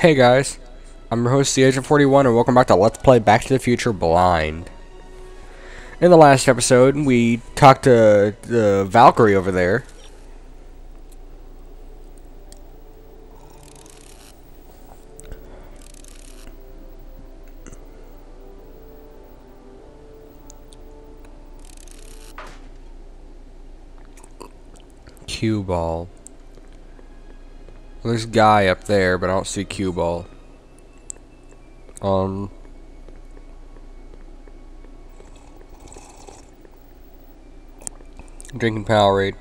Hey guys, I'm your host, the Agent 41, and welcome back to Let's Play Back to the Future Blind. In the last episode, we talked to the Valkyrie over there. Cue ball. Well, there's a guy up there, but I don't see cue ball. Drinking Powerade.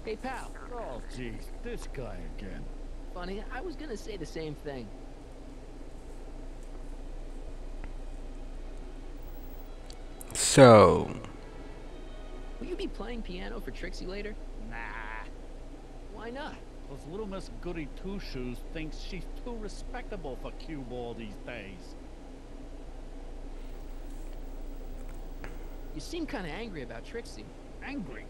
Hey, pal. Oh, jeez, this guy again. Funny, I was gonna say the same thing. So, Will you be playing piano for Trixie later? Nah, Why not? those little Miss Goody Two-Shoes thinks she's too respectable for cue ball these days. You seem kind of angry about Trixie. Angry.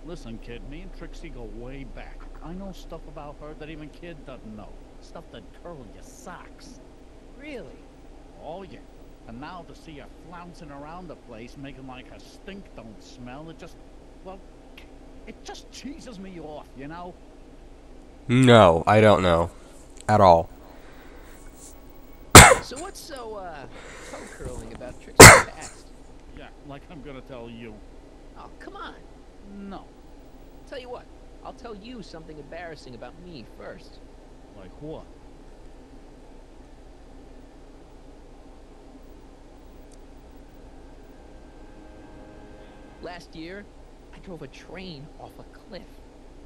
Listen, kid, me and Trixie go way back. I know stuff about her that even kid doesn't know. Stuff that curl your socks. Really? Oh, yeah. And now to see her flouncing around the place, making like her stink don't smell, it just, well, it just cheeses me off, you know? no, I don't know. At all. So what's so, toe-curling about Trixie's past? Yeah, like I'm gonna tell you. Oh, come on. No. Tell you what, I'll tell you something embarrassing about me first. Like what? Last year, I drove a train off a cliff.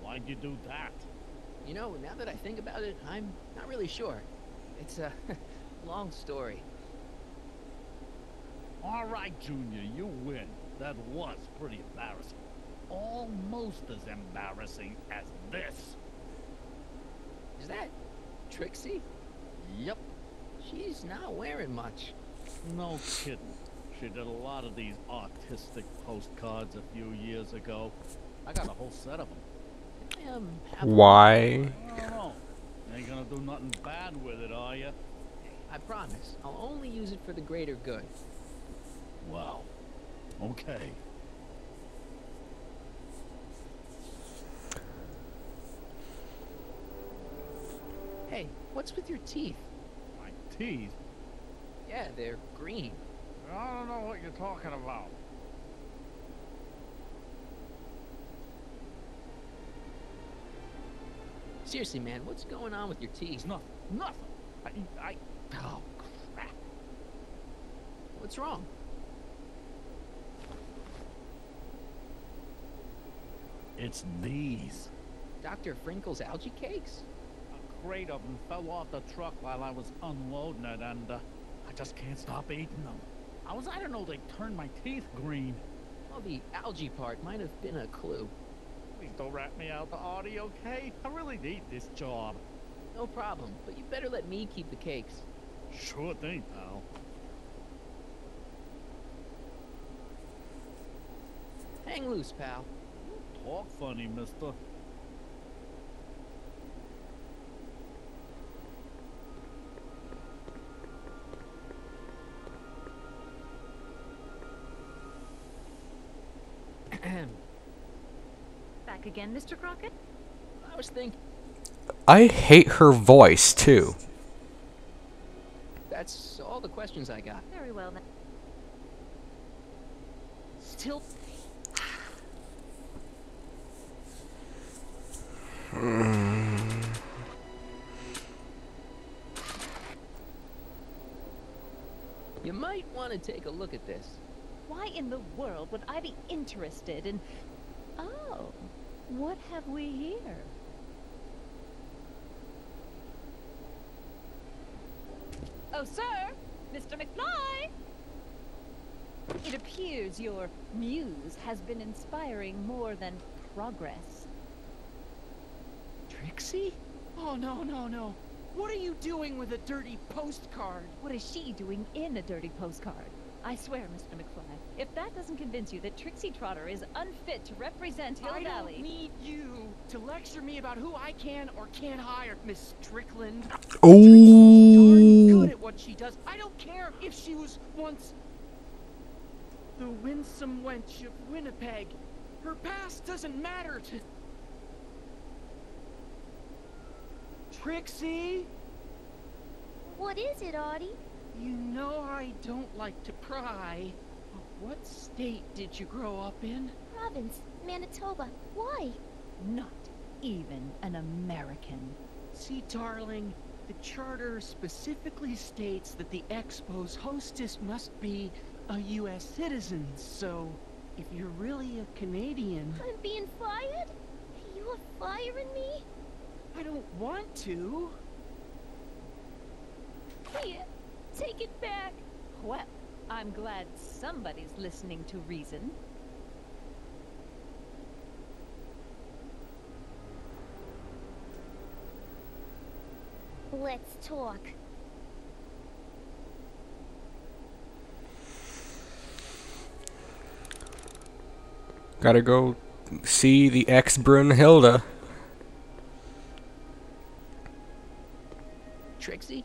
Why'd you do that? You know, now that I think about it, I'm not really sure. It's a long story. All right, Junior, you win. That was pretty embarrassing. Almost as embarrassing as this. Is that Trixie? Yep. She's not wearing much. No kidding. She did a lot of these artistic postcards a few years ago. I got a whole set of them. Why? I don't know. Ain't gonna do nothing bad with it, are you? I promise. I'll only use it for the greater good. Wow. Okay. Hey, what's with your teeth? My teeth? Yeah, they're green. I don't know what you're talking about. Seriously, man, what's going on with your teeth? It's nothing. Nothing. Oh, crap. What's wrong? It's these. Dr. Frinkle's algae cakes? A crate of them fell off the truck while I was unloading it, and I just can't stop eating them. I don't know, they turned my teeth green. Well, the algae part might have been a clue. Please don't rat me out to Artie, okay? I really need this job. No problem, but you better let me keep the cakes. Sure thing, pal. Hang loose, pal. Talk funny, mister. Back again, Mr. Crockett? I was thinking, I hate her voice, too. that's all the questions I got. Very well then. Still, You might want to take a look at this. Why in the world would I be interested in... Oh, what have we here? Oh, sir! Mr. McFly! It appears your muse has been inspiring more than progress. Trixie? Oh, no, no, no. What are you doing with a dirty postcard? What is she doing in a dirty postcard? I swear, Mr. McFly, if that doesn't convince you that Trixie Trotter is unfit to represent Hill I Valley... don't need you to lecture me about who I can or can't hire, Miss Strickland. Oh. Trixie's darn good at what she does. I don't care if she was once the winsome wench of Winnipeg. Her past doesn't matter to... Trixie? What is it, Audie? You know I don't like to pry. But what state did you grow up in? Province, Manitoba. Why? Not even an American. See, darling, the charter specifically states that the Expo's hostess must be a U.S. citizen, so if you're really a Canadian... I'm being fired? You're firing me? I don't want to. Here, take it back. Well, I'm glad somebody's listening to reason. Let's talk. Gotta go see the ex-Brunhilde. Trixie?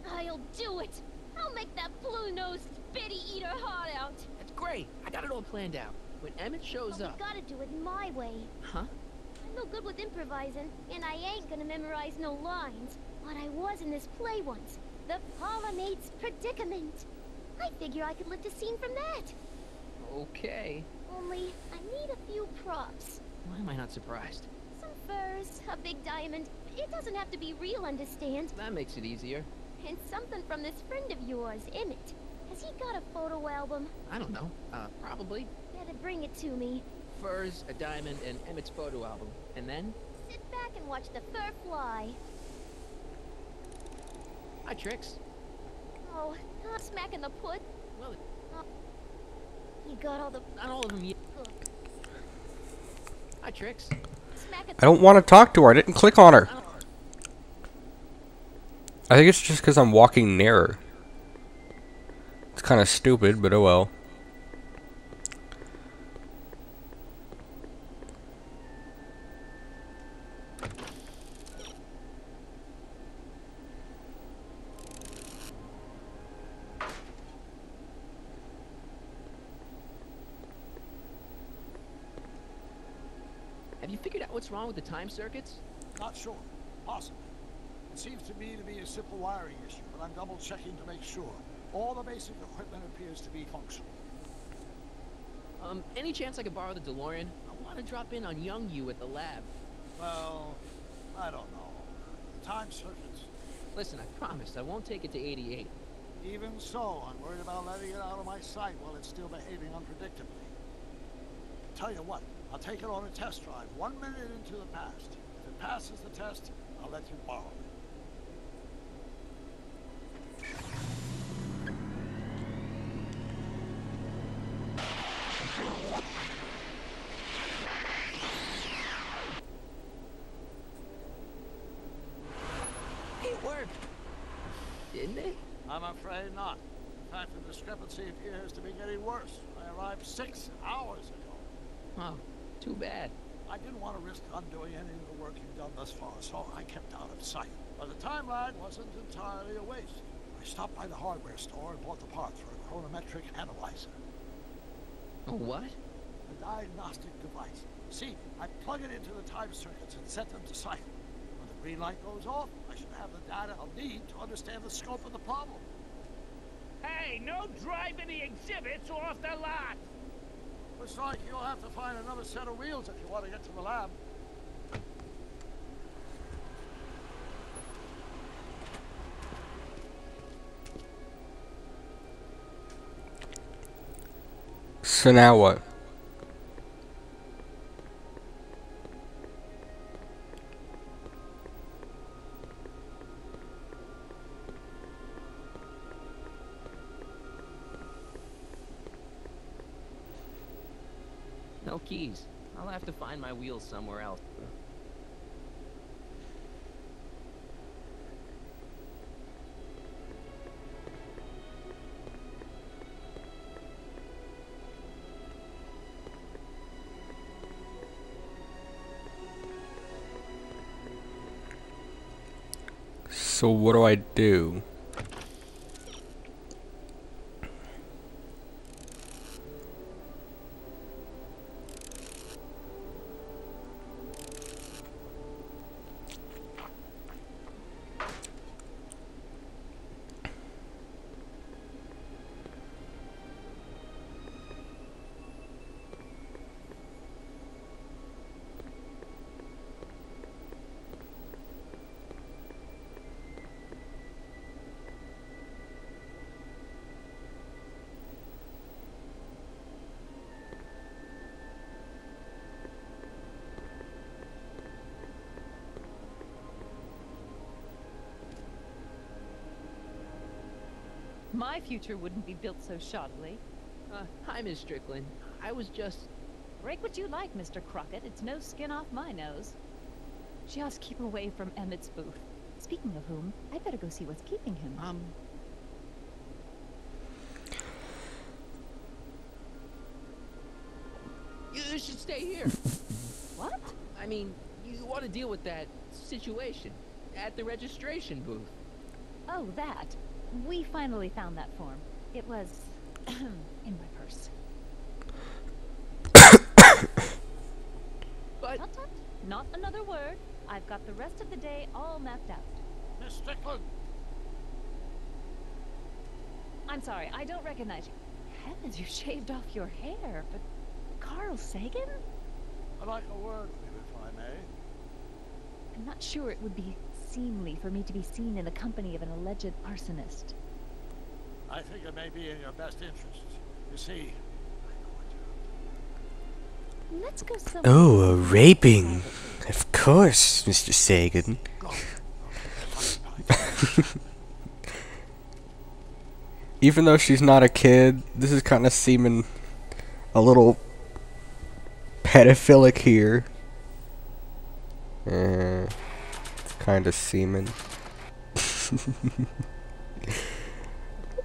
I'll do it. I'll make that blue-nosed spitty eat her heart out. That's great. I got it all planned out. When Emmett shows But up... we gotta do it my way. Huh? I'm no good with improvising, and I ain't gonna memorize no lines. But I was in this play once. The Parlourmaid's Predicament. I figure I could lift a scene from that. Okay. Only, I need a few props. Why am I not surprised? Some furs, a big diamond. It doesn't have to be real, understand? That makes it easier. And something from this friend of yours, Emmett. Has he got a photo album? I don't know. Probably. Better bring it to me. Furs, a diamond, and Emmett's photo album. And then? Sit back and watch the fur fly. Hi, Trix. Oh, not smacking the put. Well, You got all the... not all of them yet. Look, Hi, Trix. smack it. I don't want to talk to her. I didn't click on her. I don't- I think it's just because I'm walking near her. It's kind of stupid, but oh well. Have you figured out what's wrong with the time circuits? Not sure. Possibly. It seems to me to be a simple wiring issue, but I'm double checking to make sure. All the basic equipment appears to be functional. Any chance I could borrow the DeLorean? I want to drop in on young you at the lab. Well, I don't know. The time circuits. Listen, I promise I won't take it to 88. Even so, I'm worried about letting it out of my sight while it's still behaving unpredictably. Tell you what, I'll take it on a test drive 1 minute into the past. If it passes the test, I'll let you borrow it. It worked. Didn't it? I'm afraid not. In fact, the discrepancy appears to be getting worse. I arrived 6 hours ago. Oh, too bad. I didn't want to risk undoing any of the work you've done thus far, so I kept out of sight. But the time lag wasn't entirely a waste. I stopped by the hardware store and bought the parts for a chronometric analyzer. A what? A diagnostic device. See, I plug it into the time circuits and set them to cycle. When the green light goes off, I should have the data I'll need to understand the scope of the problem. Hey, no driving the exhibits off the lot! Looks like you'll have to find another set of wheels if you want to get to the lab. So now what? No keys. I'll have to find my wheels somewhere else. So what do I do? My future wouldn't be built so shoddily. Hi, Miss Strickland. I was just... Break what you like, Mr. Crockett. It's no skin off my nose. Just keep away from Emmett's booth. Speaking of whom, I'd better go see what's keeping him. You should stay here. What? I mean, you want to deal with that situation at the registration booth. Oh, that. We finally found that form. It was in my purse. But Tut tut. Not another word. I've got the rest of the day all mapped out. Miss Strickland! I'm sorry, I don't recognize you. Heavens, you shaved off your hair, but Carl Sagan? I'd like a word with you, if I may. I'm not sure it would be seemly for me to be seen in the company of an alleged arsonist. I think it may be in your best interest. You see, Let's go somewhere. Oh, a raping. Of course, Mr. Sagan. Even though she's not a kid, this is kind of seeming a little pedophilic here. It's kind of seeming.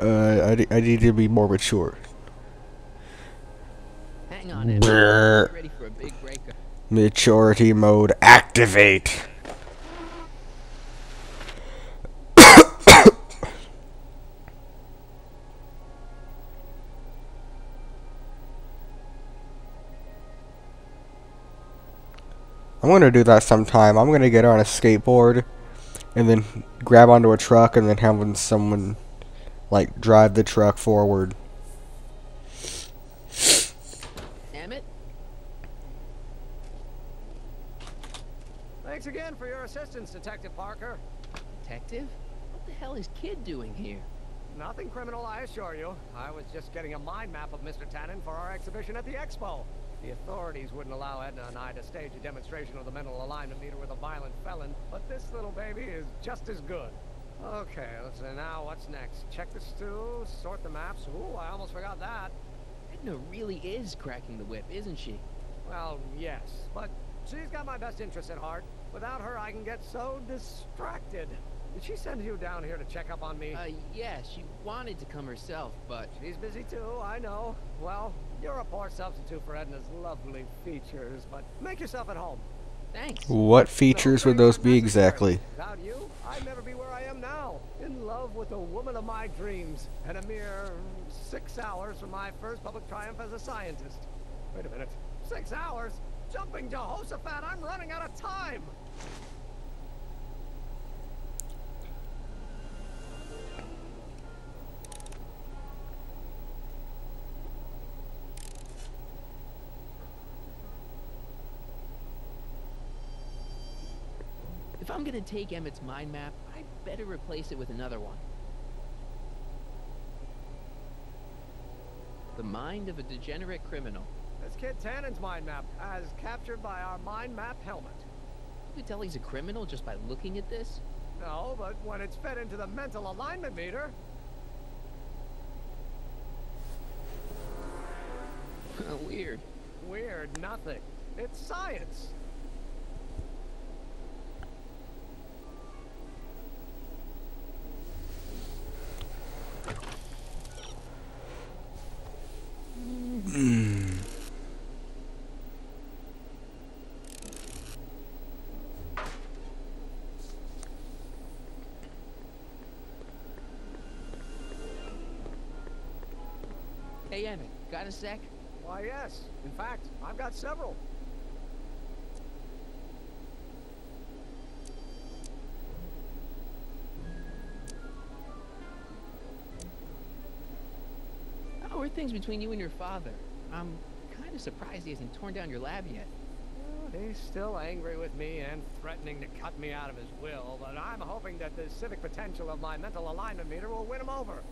I need to be more mature. hang on, Emma. Brr. Get ready for a big breaker. Maturity mode activate. I'm gonna do that sometime. I'm gonna get on a skateboard and then grab onto a truck and then having someone like drive the truck forward. Emmett? Thanks again for your assistance, Detective Parker. Detective? What the hell is Kid doing here? Nothing criminal, I assure you. I was just getting a mind map of Mr. Tannen for our exhibition at the expo. The authorities wouldn't allow Edna and I to stage a demonstration of the mental alignment meter with a violent felon, but this little baby is just as good. Okay, let's see, now what's next? Check the stew, sort the maps. Ooh, I almost forgot that. Edna really is cracking the whip, isn't she? Well, yes, but she's got my best interests at heart. Without her, I can get so distracted. Did she send you down here to check up on me? Yeah, she wanted to come herself, but... She's busy too, I know. Well, you're a poor substitute for Edna's lovely features, but make yourself at home. Thanks. What features would those be exactly? Without you, I'd never be where I am now. In love with the woman of my dreams. And a mere 6 hours from my first public triumph as a scientist. Wait a minute. 6 hours? Jumping Jehoshaphat, I'm running out of time! If I'm gonna take Emmett's mind map, I'd better replace it with another one. The mind of a degenerate criminal. This kid Tannen's mind map, as captured by our mind map helmet. You can tell he's a criminal just by looking at this? No, but when it's fed into the mental alignment meter... Weird. Weird nothing. It's science. Hey, Emmett, got a sec? Why, yes. In fact, I've got several. How are things between you and your father? I'm kind of surprised he hasn't torn down your lab yet. Well, he's still angry with me and threatening to cut me out of his will, but I'm hoping that the civic potential of my mental alignment meter will win him over.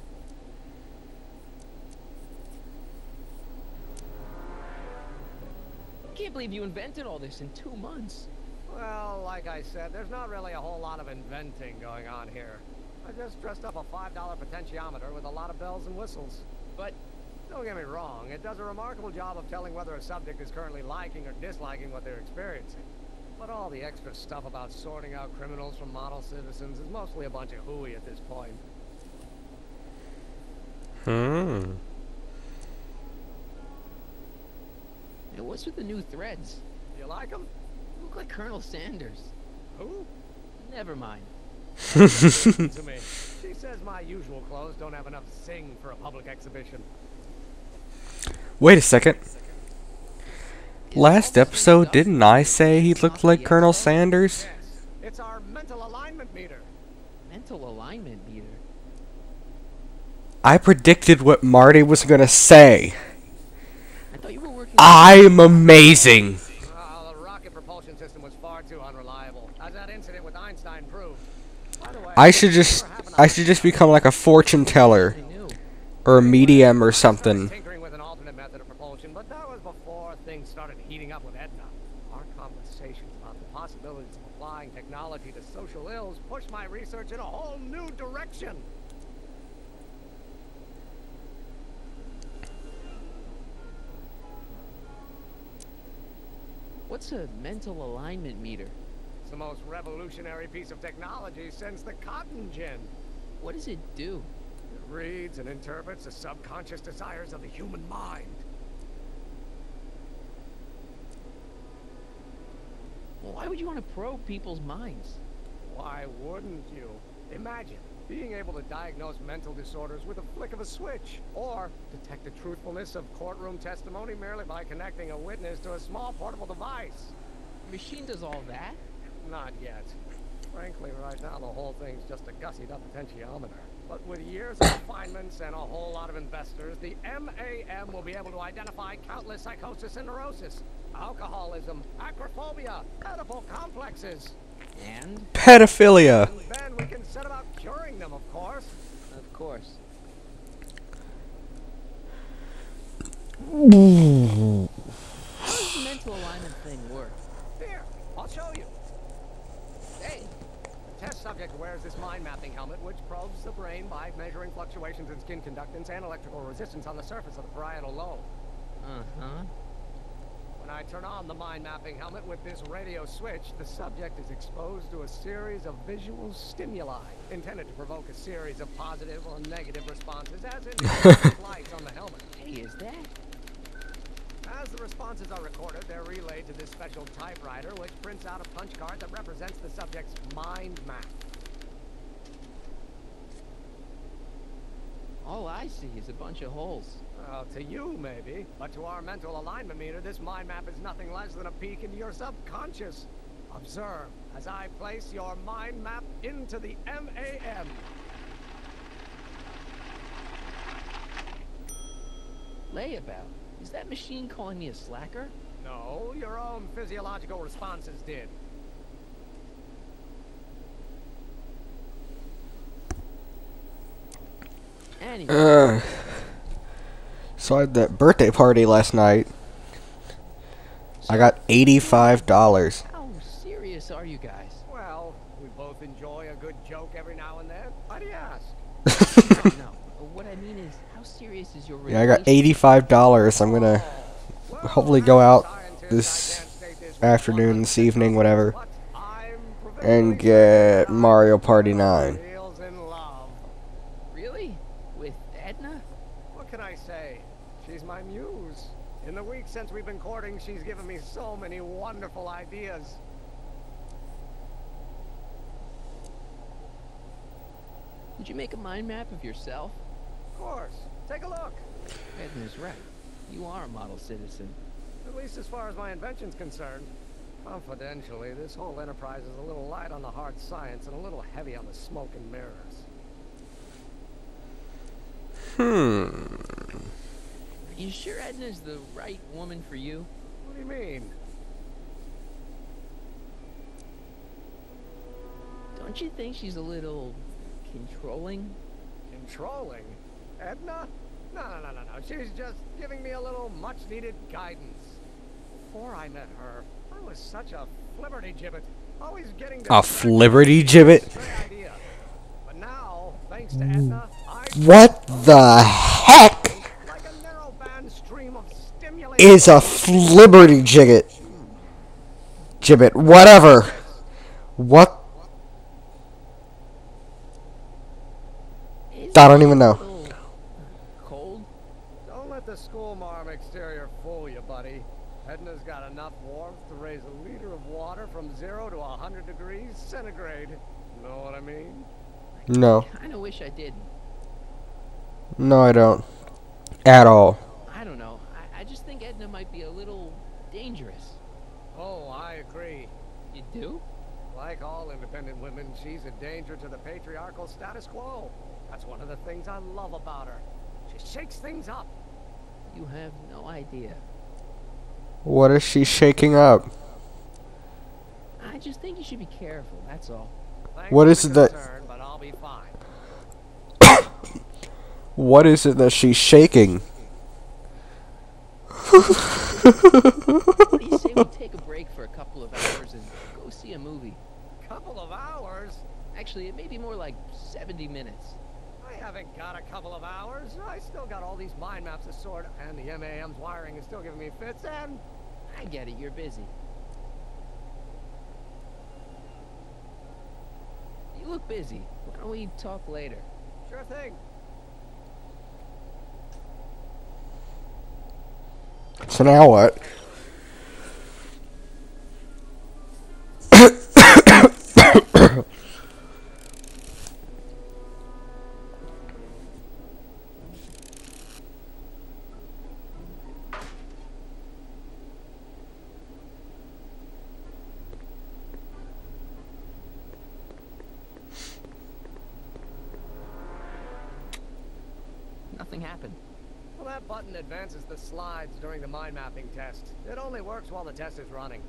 I can't believe you invented all this in 2 months. Well, like I said, there's not really a whole lot of inventing going on here. I just dressed up a $5 potentiometer with a lot of bells and whistles. But don't get me wrong, it does a remarkable job of telling whether a subject is currently liking or disliking what they're experiencing. But all the extra stuff about sorting out criminals from model citizens is mostly a bunch of hooey at this point. Hey, what's with the new threads? You like them? You look like Colonel Sanders. Who? Never mind. To me. She says my usual clothes don't have enough zing for a public exhibition. Wait a second. Last episode, didn't I say he looked like Colonel Sanders? Yes, it's our mental alignment meter. Mental alignment meter. I predicted what Marty was gonna say. I thought you were working. I'm amazing. The rocket propulsion system was far too unreliable, as that incident with Einstein proved. By the way, I should just become like a fortune teller I knew. or a medium or something. Tinkering with an alternate method of propulsion, but that was before things started heating up with Edna. Our conversations about the possibilities of applying technology to social ills pushed my research in a whole new direction. What's a mental alignment meter? It's the most revolutionary piece of technology since the cotton gin. What does it do? It reads and interprets the subconscious desires of the human mind. Well, why would you want to probe people's minds? Why wouldn't you? Imagine being able to diagnose mental disorders with a flick of a switch, or detect the truthfulness of courtroom testimony merely by connecting a witness to a small portable device. The machine does all that? Not yet. Frankly, right now the whole thing's just a gussied up potentiometer. But with years of refinements and a whole lot of investors, the MAM will be able to identify countless psychosis and neurosis, alcoholism, acrophobia, edible complexes. And? Pedophilia. And then we can set about curing them, of course. Of course. How does the mental alignment thing work? Here, I'll show you. Hey, the test subject wears this mind mapping helmet, which probes the brain by measuring fluctuations in skin conductance and electrical resistance on the surface of the parietal lobe. Uh-huh. When I turn on the mind mapping helmet with this radio switch, the subject is exposed to a series of visual stimuli intended to provoke a series of positive or negative responses, as in the lights on the helmet. Hey, is that? As the responses are recorded, they're relayed to this special typewriter, which prints out a punch card that represents the subject's mind map. All I see is a bunch of holes. Well, to you, maybe. But to our mental alignment meter, this mind map is nothing less than a peek into your subconscious. Observe as I place your mind map into the MAM. Layabout. Is that machine calling me a slacker? No, your own physiological responses did. Anyway. So I had that birthday party last night. I got $85. How serious are you guys? Well, we both enjoy a good joke every now and then. Why do you ask? No. What I mean is, how serious is your Yeah, I got relationship? $85. I'm gonna Well, hopefully go out scientist, this I can't state this with afternoon, this evening, whatever, but I'm and provisionally get certain Mario that Party I'm 9. reals in love. Really? With Edna? What can I say? She's my muse. In the week since we've been courting, she's given me so many wonderful ideas. Did you make a mind map of yourself? Of course. Take a look. Edna's right. You are a model citizen. At least as far as my invention's concerned. Confidentially, this whole enterprise is a little light on the hard science and a little heavy on the smoke and mirrors. Are you sure Edna's the right woman for you? What do you mean? Don't you think she's a little controlling? Controlling? Edna? No. She's just giving me a little much-needed guidance. Before I met her, I was such a flibberty-gibbet. Always getting A flibberty-gibbet? idea. But now, thanks to Edna, I What the heck like a narrow-band stream of stimulating is a flibberty-gibbet? Gibbet, whatever. What? Is I don't even know. it a little cold? Don't let the school marm exterior fool you, buddy. Edna's got enough warmth to raise a liter of water from 0 to 100 degrees centigrade. Know what I mean? No. Kinda wish I didn't. No, I don't. At all. I don't know. I just think Edna might be a little dangerous. Oh, I agree. You do? Like all independent women, she's a danger to the patriarchal status quo. That's one of the things I love about her. She shakes things up. You have no idea. What is she shaking up? I just think you should be careful, that's all. Thanks What for is the it that- concern, but I'll be fine. What is it that she's shaking? What do you say we take a break for a couple of hours and go see a movie? Couple of hours? Actually, it may be more like 70 minutes. I haven't got a couple of hours. I still got all these mind maps to sort, and the MAM's wiring is still giving me fits, and I get it, you're busy. You look busy. Why don't we talk later? sure thing. So now what? Nothing happened. Well, that button advances the slides during the mind mapping test. It only works while the test is running.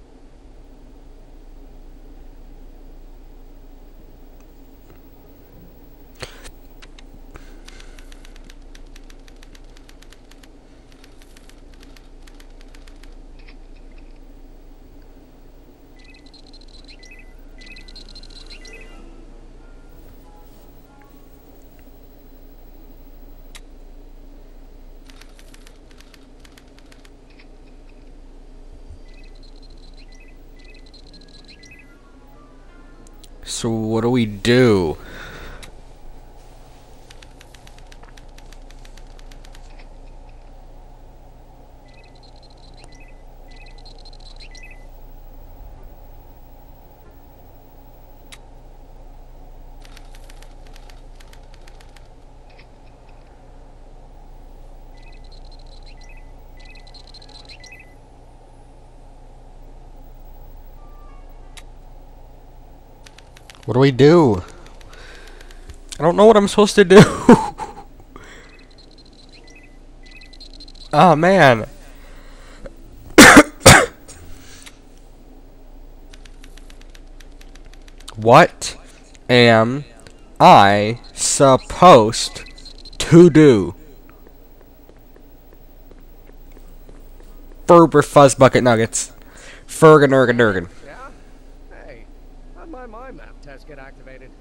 So what do we do? What do we do? I don't know what I'm supposed to do. Oh man. What am I supposed to do? Ferber Fuzz Bucket Nuggets. Fergan. Yeah? Hey, how'd my mind map test get activated?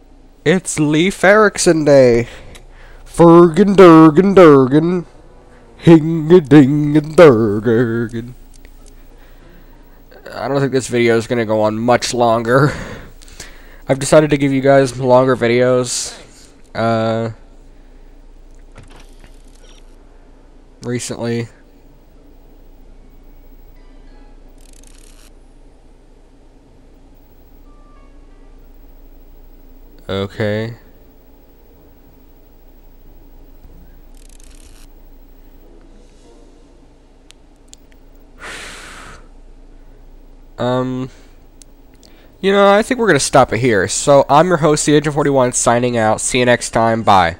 It's Leif Erikson Day. Fergan Durgan. Hing-a-ding-a-durgan. I don't think this video is going to go on much longer. I've decided to give you guys longer videos. Recently. Okay. You know, I think we're going to stop it here. So, I'm your host, the Agent 41, signing out. See you next time. Bye.